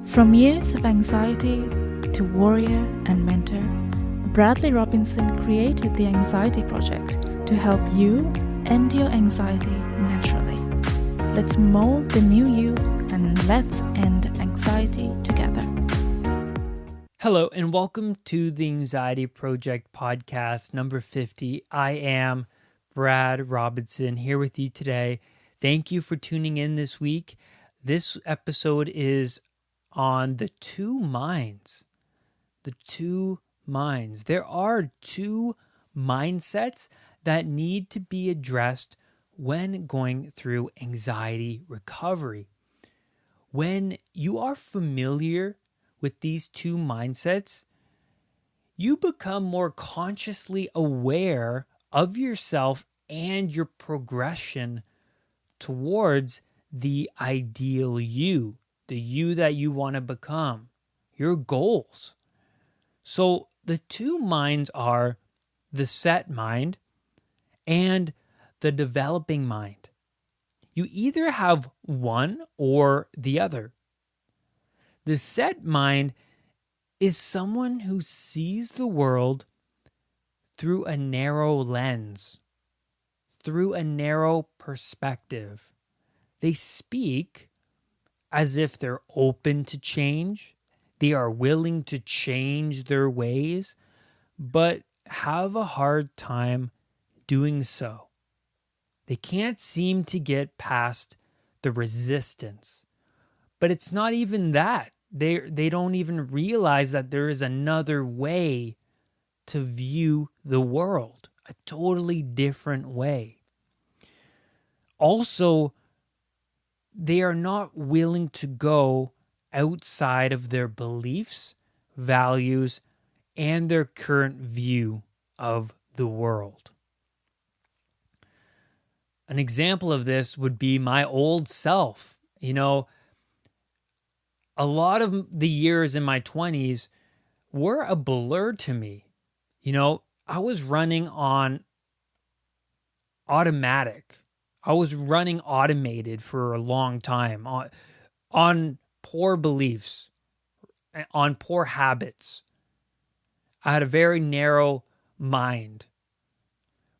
From years of anxiety to warrior and mentor, Bradley Robinson created the Anxiety Project to help you end your anxiety naturally. Let's mold the new you and let's end anxiety together. Hello, and welcome to the Anxiety Project podcast number 50. I am Brad Robinson here with you today. Thank you for tuning in this week. This episode is on the two minds. The two minds. There are two mindsets that need to be addressed when going through anxiety recovery. When you are familiar with these two mindsets, you become more consciously aware of yourself and your progression towards the ideal you, the you that you want to become, your goals. So the two minds are the set mind and the developing mind. You either have one or the other. The set mind is someone who sees the world through a narrow lens, through a narrow perspective. They speak as if they're open to change. They are willing to change their ways, but have a hard time doing so. They can't seem to get past the resistance. But it's not even that. They don't even realize that there is another way to view the world, a totally different way. Also, they are not willing to go outside of their beliefs, values, and their current view of the world. An example of this would be my old self. You know, a lot of the years in my 20s were a blur to me. You know, I was running on automatic. I was running automated for a long time on poor beliefs, on poor habits. I had a very narrow mind,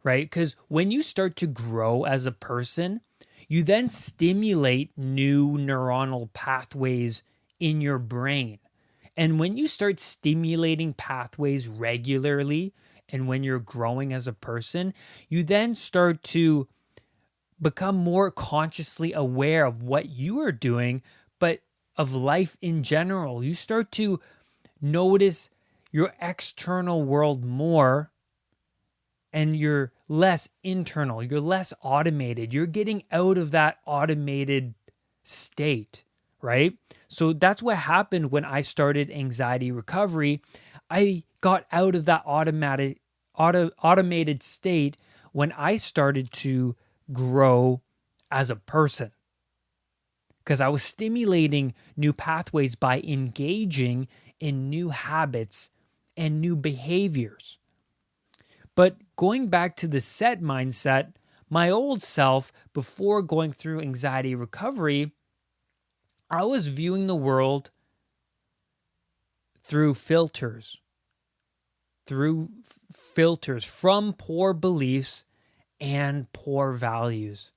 right? Because when you start to grow as a person, you then stimulate new neuronal pathways in your brain. And when you start stimulating pathways regularly, and when you're growing as a person, you then start to become more consciously aware of what you are doing, but of life in general. You start to notice your external world more, and you're less internal. You're less automated. You're getting out of that automated state, right? So that's what happened when I started anxiety recovery. I got out of that automated state when I started to grow as a person, because I was stimulating new pathways by engaging in new habits and new behaviors. But going back to the set mindset, my old self, before going through anxiety recovery, I was viewing the world through filters from poor beliefs and poor values.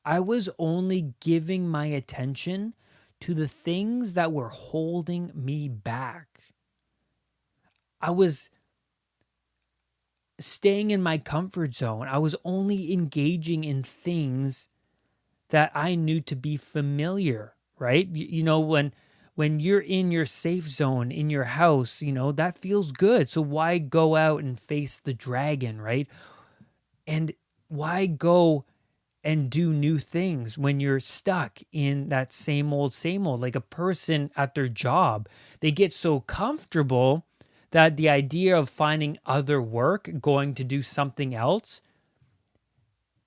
I was only giving my attention to the things that were holding me back. I was staying in my comfort zone. I was only engaging in things that I knew to be familiar, right? You know, when you're in your safe zone in your house, you know, that feels good. So why go out and face the dragon, right? And why go and do new things when you're stuck in that same old, like a person at their job? They get so comfortable that the idea of finding other work, going to do something else,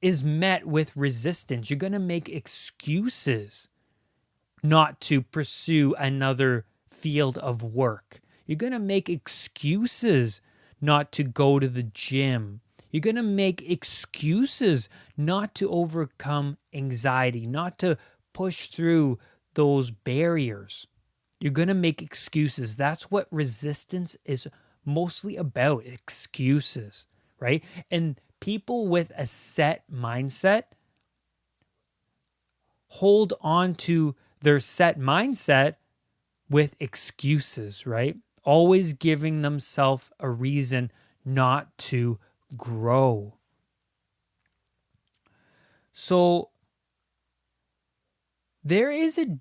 is met with resistance. You're going to make excuses not to pursue another field of work. You're going to make excuses not to go to the gym. You're going to make excuses not to overcome anxiety, not to push through those barriers. You're going to make excuses. That's what resistance is mostly about, excuses, right? And people with a set mindset hold on to their set mindset with excuses, right? Always giving themselves a reason not to grow. So there is a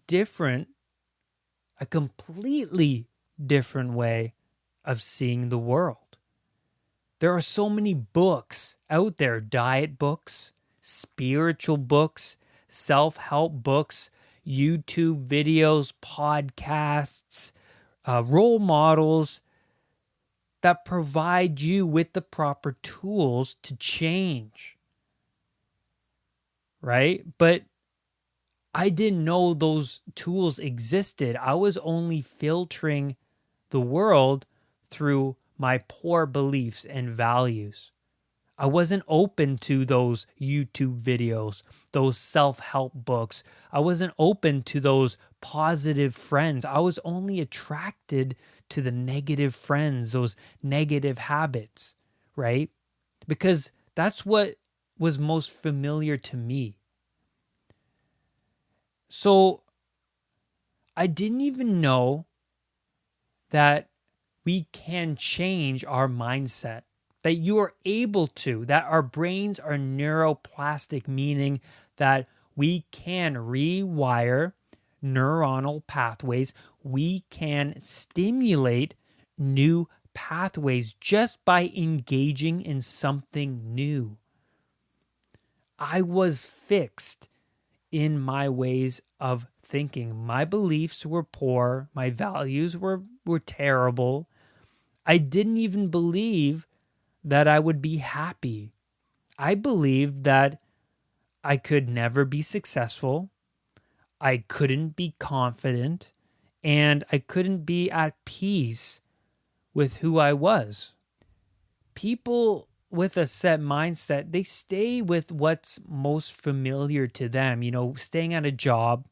completely different way of seeing the world. There are so many books out there, diet books, spiritual books, self-help books, YouTube videos, podcasts, role models that provide you with the proper tools to change, right? But I didn't know those tools existed. I was only filtering the world through my poor beliefs and values. I wasn't open to those YouTube videos, those self-help books. I wasn't open to those positive friends. I was only attracted to the negative friends, those negative habits, right? Because that's what was most familiar to me. So I didn't even know that we can change our mindset, that you are able to, that our brains are neuroplastic, meaning that we can rewire neuronal pathways. We can stimulate new pathways just by engaging in something new. I was fixed in my ways of thinking. My beliefs were poor. My values were terrible. I didn't even believe that I would be happy. I believed that I could never be successful. I couldn't be confident, and I couldn't be at peace with who I was. People with a set mindset, they stay with what's most familiar to them, staying at a job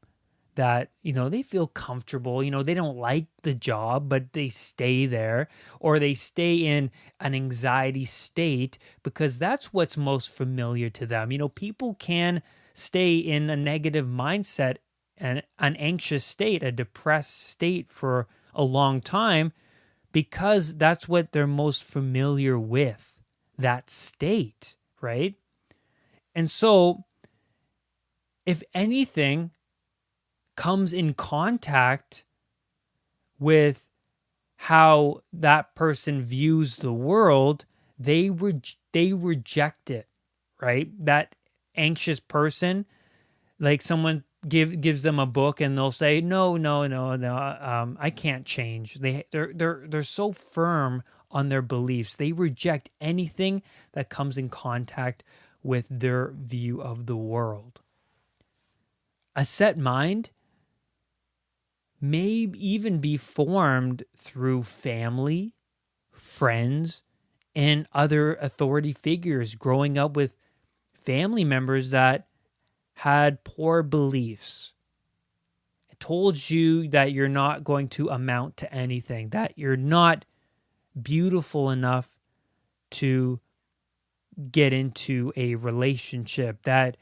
that, they feel comfortable, they don't like the job, but they stay there, or they stay in an anxiety state because that's what's most familiar to them. People can stay in a negative mindset and an anxious state, a depressed state for a long time because that's what they're most familiar with, that state, right? And so, if anything comes in contact with how that person views the world, they reject it, right? That anxious person, like someone gives them a book and they'll say, no, I can't change. They're so firm on their beliefs. They reject anything that comes in contact with their view of the world. A set mind may even be formed through family, friends, and other authority figures, growing up with family members that had poor beliefs. It told you that you're not going to amount to anything, that you're not beautiful enough to get into a relationship, that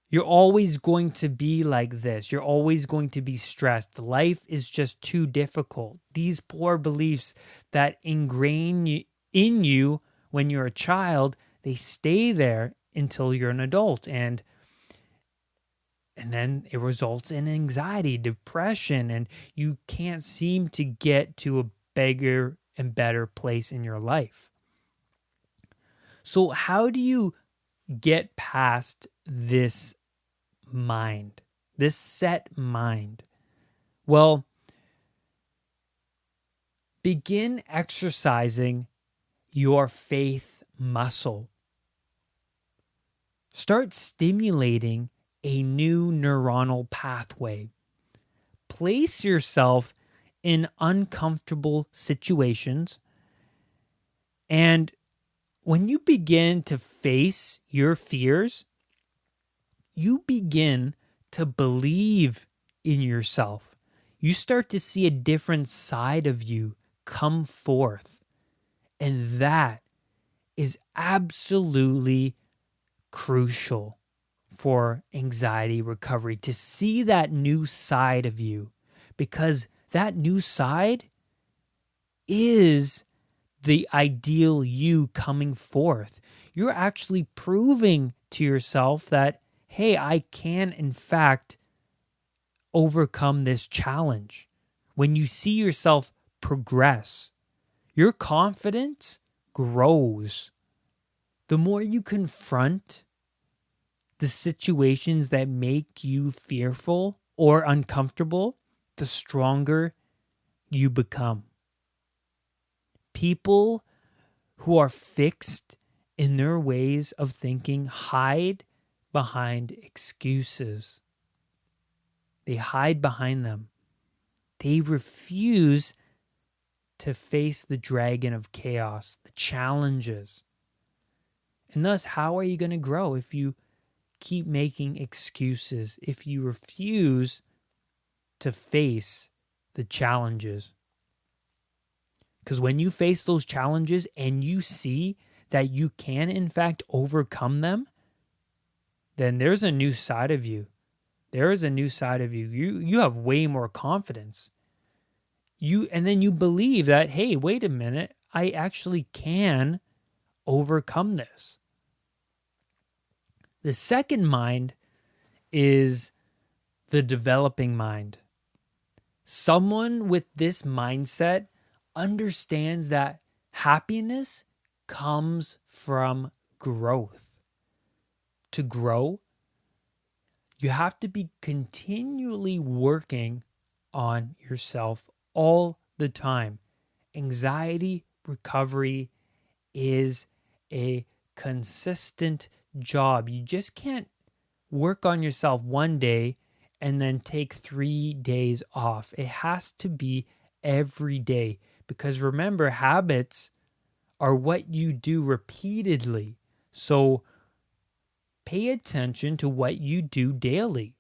you're always going to be like this. You're always going to be stressed. Life is just too difficult. These poor beliefs that ingrain in you when you're a child, they stay there until you're an adult. And then it results in anxiety, depression, and you can't seem to get to a bigger and better place in your life. So how do you get past this mind, this set mind? Well, begin exercising your faith muscle. Start stimulating a new neuronal pathway. Place yourself in uncomfortable situations, and when you begin to face your fears, you begin to believe in yourself. you start to see a different side of you come forth. And that is absolutely crucial for anxiety recovery, to see that new side of you, because that new side is the ideal you coming forth. You're actually proving to yourself that, hey, I can in fact overcome this challenge. When you see yourself progress, your confidence grows. The more you confront the situations that make you fearful or uncomfortable, the stronger you become. People who are fixed in their ways of thinking hide behind excuses. They hide behind them. They refuse to face the dragon of chaos, the challenges. And thus, how are you going to grow if you keep making excuses, if you refuse to face the challenges? Because when you face those challenges and you see that you can in fact overcome them, then there's a new side of you. There is a new side of you. You have way more confidence. And then you believe that, hey, wait a minute, I actually can overcome this. The second mind is the developing mind. Someone with this mindset understands that happiness comes from growth. To grow, you have to be continually working on yourself all the time. Anxiety recovery is a consistent job. You just can't work on yourself one day and then take 3 days off. It has to be every day, because remember, habits are what you do repeatedly. So pay attention to what you do daily,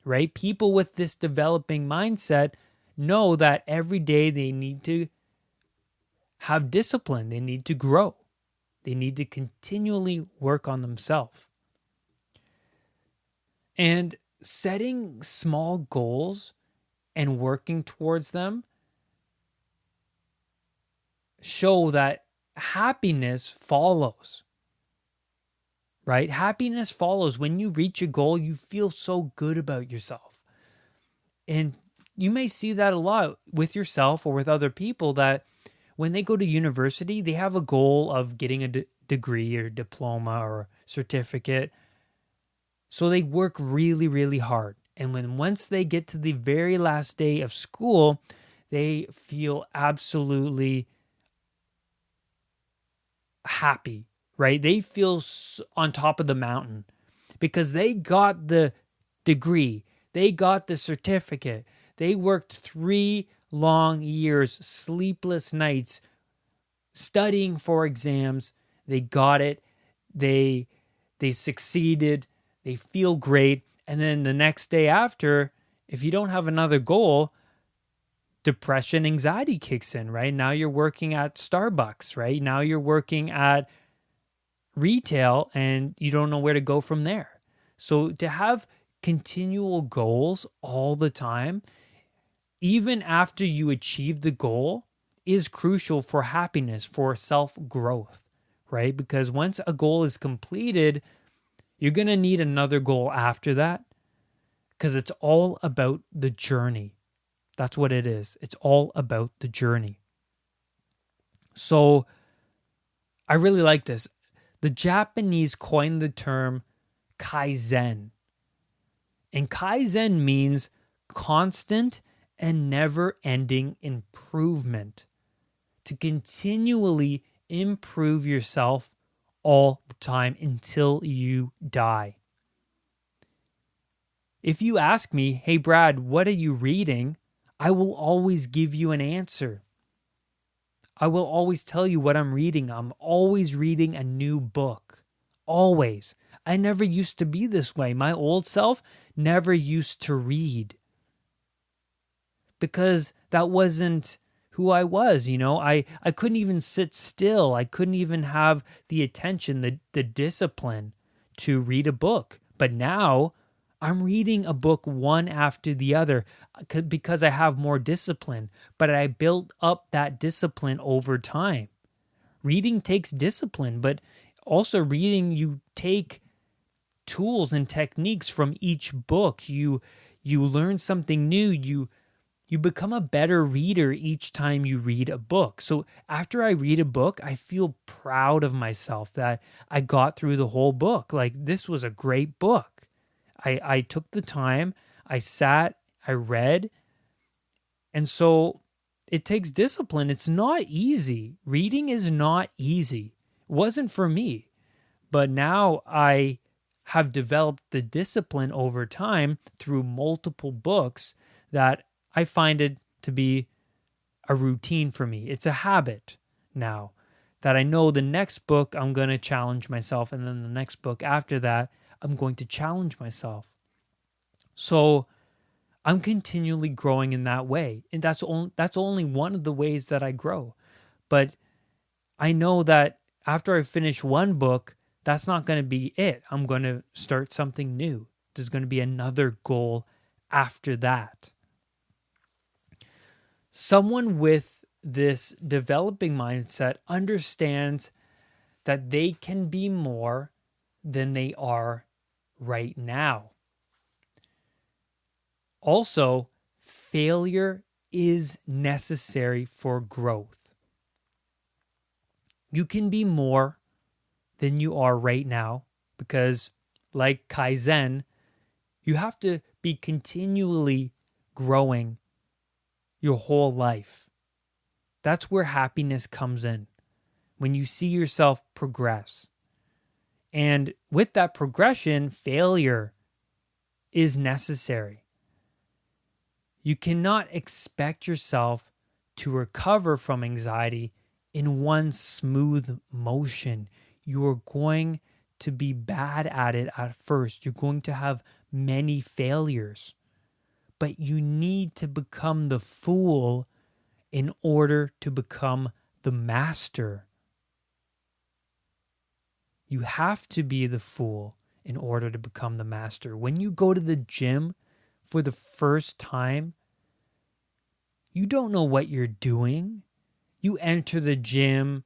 right? People with this developing mindset know that every day they need to have discipline. They need to grow. They need to continually work on themselves. And setting small goals and working towards them show that happiness follows, right? Happiness follows. When you reach a goal, you feel so good about yourself. And you may see that a lot with yourself or with other people, that when they go to university, they have a goal of getting a degree or diploma or certificate. So they work really, really hard. And once they get to the very last day of school, they feel absolutely happy, right? They feel on top of the mountain because they got the degree. They got the certificate. They worked 3 long years, sleepless nights, studying for exams. They got it. They succeeded. They feel great. And then the next day after, if you don't have another goal, depression, anxiety kicks in, right? Now you're working at Starbucks, right? Now you're working at retail and you don't know where to go from there. So to have continual goals all the time, even after you achieve the goal, is crucial for happiness, for self-growth, right? Because once a goal is completed, you're going to need another goal after that, because it's all about the journey. That's what it is. It's all about the journey. So I really like this. The Japanese coined the term kaizen. And kaizen means constant and never-ending improvement. To continually improve yourself all the time until you die. If you ask me, hey Brad, what are you reading? I will always give you an answer. I will always tell you what I'm reading. I'm always reading a new book. Always. I never used to be this way. My old self never used to read. because that wasn't who I was. I couldn't even sit still. I couldn't even have the attention, the discipline to read a book. But now I'm reading a book one after the other because I have more discipline. But I built up that discipline over time. Reading takes discipline, but also reading, you take tools and techniques from each book. You learn something new. You become a better reader each time you read a book. So after I read a book, I feel proud of myself that I got through the whole book. Like, this was a great book. I took the time, I sat, I read. And so it takes discipline. It's not easy. Reading is not easy. It wasn't for me. But now I have developed the discipline over time through multiple books that I find it to be a routine for me. It's a habit now that I know the next book I'm going to challenge myself, and then the next book after that I'm going to challenge myself. So I'm continually growing in that way. And that's only one of the ways that I grow. But I know that after I finish one book, that's not going to be it. I'm going to start something new. There's going to be another goal after that. Someone with this developing mindset understands that they can be more than they are right now. Also, failure is necessary for growth. You can be more than you are right now because, like Kaizen, you have to be continually growing your whole life. That's where happiness comes in, when you see yourself progress. And with that progression, failure is necessary. You cannot expect yourself to recover from anxiety in one smooth motion. You are going to be bad at it at first. You're going to have many failures. But you need to become the fool in order to become the master. You have to be the fool in order to become the master. When you go to the gym for the first time, you don't know what you're doing. You enter the gym,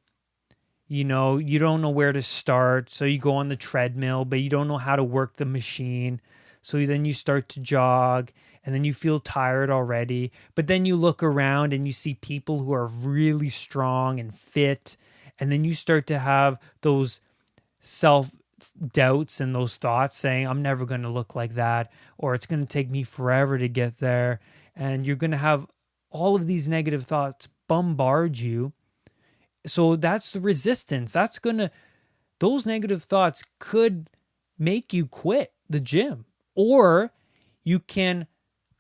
you don't know where to start. So you go on the treadmill, but you don't know how to work the machine. So then you start to jog and then you feel tired already. But then you look around and you see people who are really strong and fit. And then you start to have those self-doubts and those thoughts saying, I'm never going to look like that, or it's going to take me forever to get there. And you're going to have all of these negative thoughts bombard you. So that's the resistance. Those negative thoughts could make you quit the gym. Or you can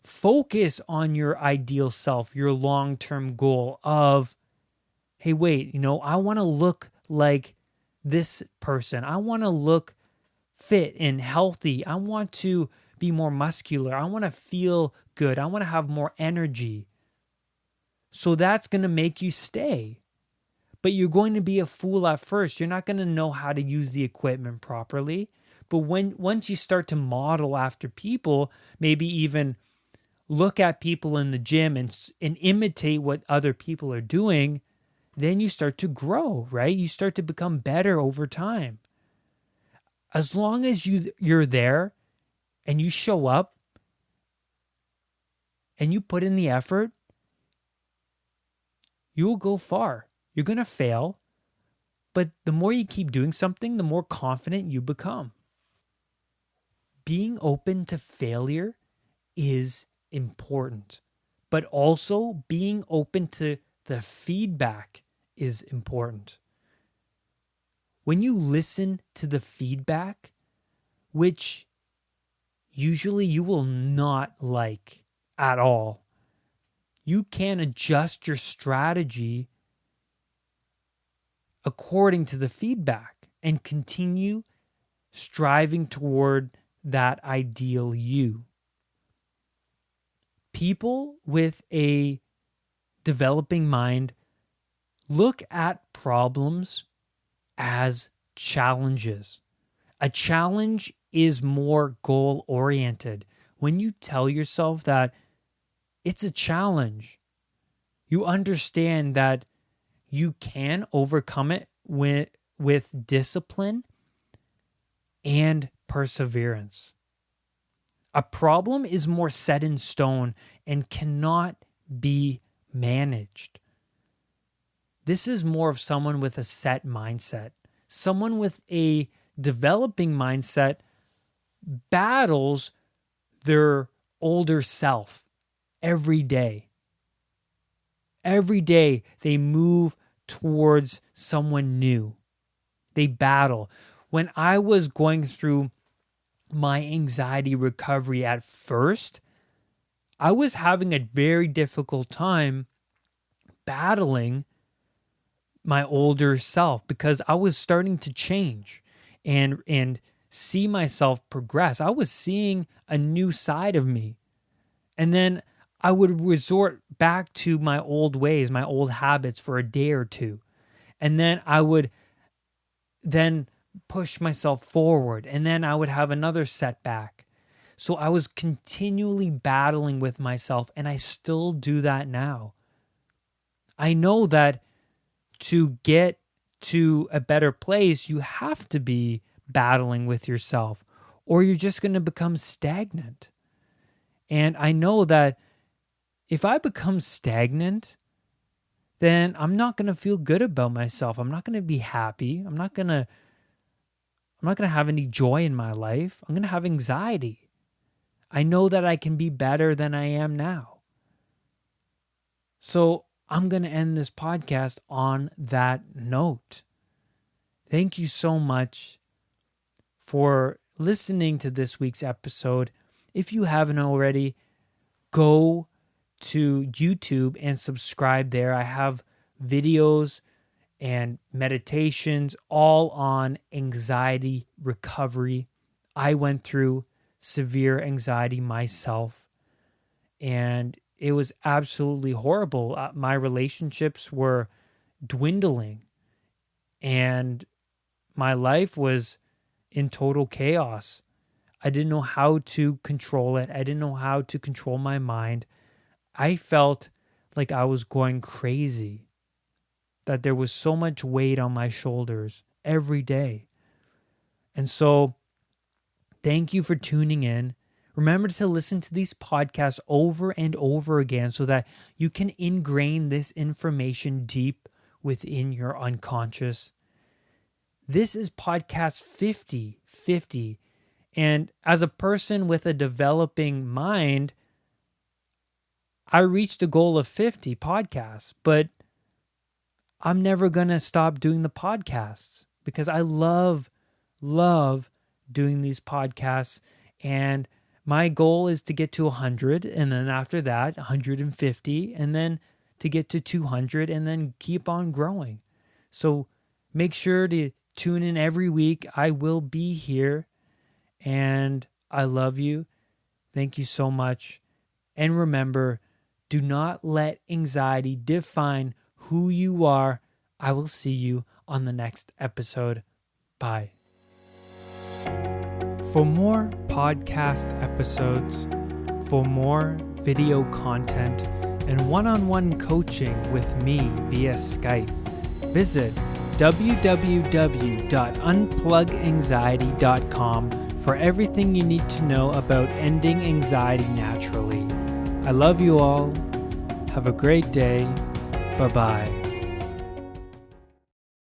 focus on your ideal self, your long-term goal of, hey, wait, I want to look like this person. I want to look fit and healthy. I want to be more muscular. I want to feel good. I want to have more energy. So that's going to make you stay. But you're going to be a fool at first. You're not going to know how to use the equipment properly. But once you start to model after people, maybe even look at people in the gym and imitate what other people are doing, then you start to grow, right? You start to become better over time. As long as you're there and you show up and you put in the effort, you will go far. You're going to fail, but the more you keep doing something, the more confident you become. Being open to failure is important, but also being open to the feedback is important. When you listen to the feedback, which usually you will not like at all, you can adjust your strategy according to the feedback and continue striving toward that ideal you. People with a developing mind look at problems as challenges. A challenge is more goal-oriented. When you tell yourself that it's a challenge, you understand that you can overcome it with discipline and perseverance. A problem is more set in stone and cannot be managed. This is more of someone with a set mindset. Someone with a developing mindset battles their older self every day. Every day they move towards someone new. They battle. When I was going through my anxiety recovery at first, I was having a very difficult time battling my older self because I was starting to change and see myself progress. I was seeing a new side of me. And then I would resort back to my old ways, my old habits for a day or two. And then I would then push myself forward. And then I would have another setback. So I was continually battling with myself, and I still do that now. I know that to get to a better place, you have to be battling with yourself, or you're just going to become stagnant. And I know that if I become stagnant, then I'm not going to feel good about myself. I'm not going to be happy. I'm not going to have any joy in my life. I'm going to have anxiety. I know that I can be better than I am now. So I'm going to end this podcast on that note. Thank you so much for listening to this week's episode. If you haven't already, go to YouTube and subscribe there. I have videos and meditations all on anxiety recovery. I went through severe anxiety myself, and it was absolutely horrible. My relationships were dwindling, and my life was in total chaos. I didn't know how to control it. I didn't know how to control my mind. I felt like I was going crazy, that there was so much weight on my shoulders every day. And so, thank you for tuning in. Remember to listen to these podcasts over and over again so that you can ingrain this information deep within your unconscious. This is podcast 50. And as a person with a developing mind, I reached a goal of 50 podcasts, but I'm never going to stop doing the podcasts because I love doing these podcasts. And my goal is to get to 100, and then after that, 150, and then to get to 200, and then keep on growing. So make sure to tune in every week. I will be here, and I love you. Thank you so much. And remember, do not let anxiety define who you are. I will see you on the next episode. Bye. For more podcast episodes, for more video content, and one-on-one coaching with me via Skype, visit www.unpluganxiety.com for everything you need to know about ending anxiety naturally. I love you all. Have a great day. Bye-bye.